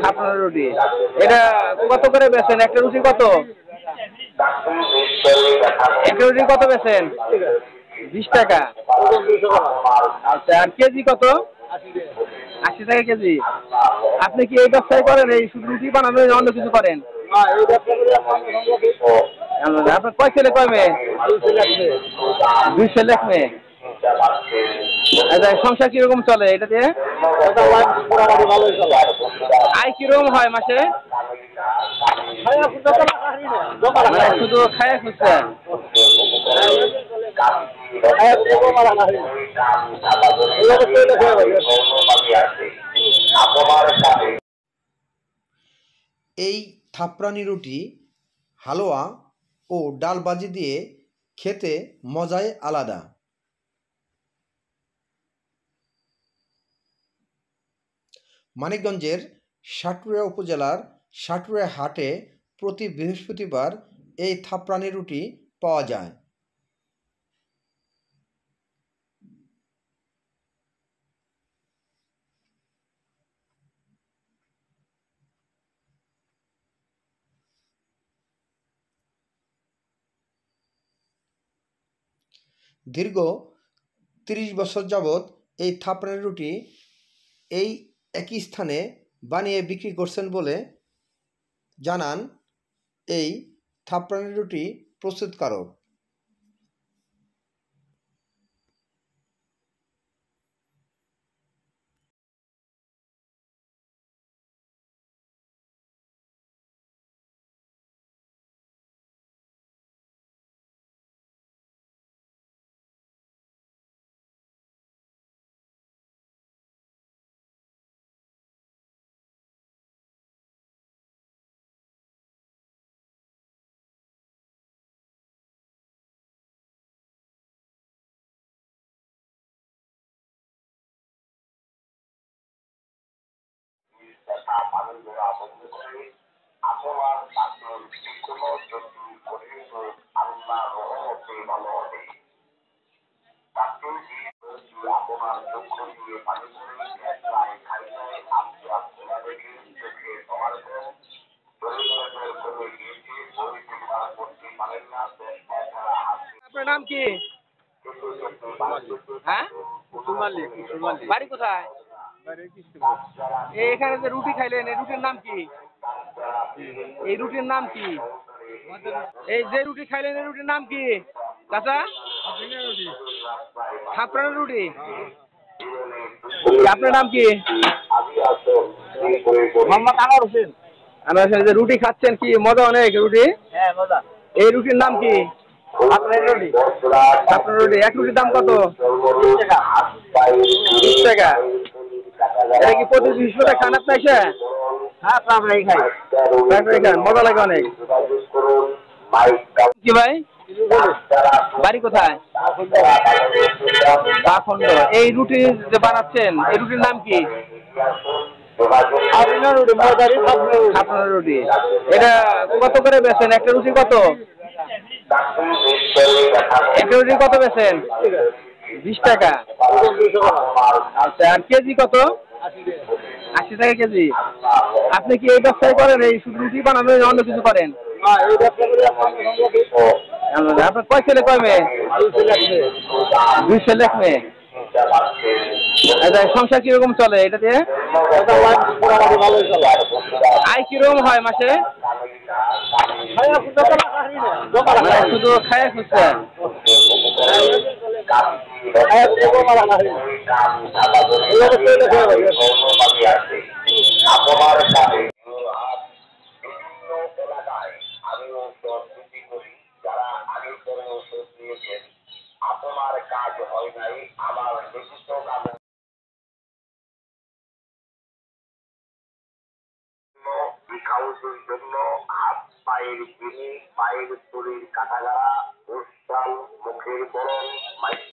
আপনার রুটি এটা কত করে বেচেন? একটা রুটি কত? একটা রুটি কত বেচেন? 20 টাকা। আচ্ছা, আর কেজি কত? 80 টাকা কেজি। আপনি কি এই ব্যবসায় করেন, এই শুধু রুটি বানানো, অন্য কিছু করেন? আপনার কয় ছেলে কয় মেয়ে? 2 ছেলে 1 মেয়ে। আচ্ছা, সংসার কিরকম চলে এটা দিয়ে? আয় কিরকম হয় মাসে? মানে শুধু খায়া খুঁজছেন? এই থাপড়ানি রুটি, হালুয়া ও ডাল ভাজি দিয়ে খেতে মজাই আলাদা। মানিকগঞ্জের সাটুরিয়া উপজেলার সাটুরিয়া হাটে প্রতি বৃহস্পতিবার এই থাপড়ানি রুটি পাওয়া যায়। দীর্ঘ 30 বছর যাবৎ এই থাপড়ানি রুটি এই একই স্থানে বানিয়ে বিক্রি করছেন বলে জানান এই থাপড়ানি রুটি প্রস্তুতকারক। আপনার নাম কি? হ্যাঁ, বাড়ি কোথায়? এখানে যে রুটি খাইলেন, এই রুটির নাম কি? এই রুটির নাম কি? এই যে রুটি খাইলেন, এই রুটির নাম কি চাচা? থাপড়ানি রুটি। আপনার নাম কি? মোহাম্মদ আনোয়ার হোসেন। আনোয়ার হোসেন, যে রুটি খাচ্ছেন, কি মজা অনেক রুটি? হ্যাঁ, মজা। এই রুটির নাম কি? থাপড়ানি রুটি। থাপড়ানি রুটি। এক রুটির দাম কত? 20 টাকা। 20 টাকা। এটা কি প্রতি বৃহস্পতিবার খান আপনি এসে? হ্যাঁ, প্রায় খাই। প্রায় খান, মজা লাগে অনেক। কি ভাই, বাড়ি কোথায়? বাখন্ড। এই রুটি যে বানাচ্ছেন, এই রুটির নাম কি? থাপড়ানি রুটি। এটা কত করে বেচেন? একটা রুটি কত? একটা রুটি কত বেচেন? 20 টাকা। আচ্ছা, আর কেজি কত? 80 টাকা কেজি। আপনি কি এই ব্যবসায় করেন, এই শুধু রুটি বানানো, অন্য কিছু করেন? আপনার কয় ছেলে কয় মেয়ে? 2 ছেলে 1 মেয়ে। আচ্ছা, সংসার কিরকম চলে এটা দিয়ে? আয় কিরকম হয় মাসে? মানে শুধু খায়া খুঁজছেন? খাউসের জন্য হাত পায়ের চিনি, পায়ের তলির কাটাগাড়া, মুখের বরণ,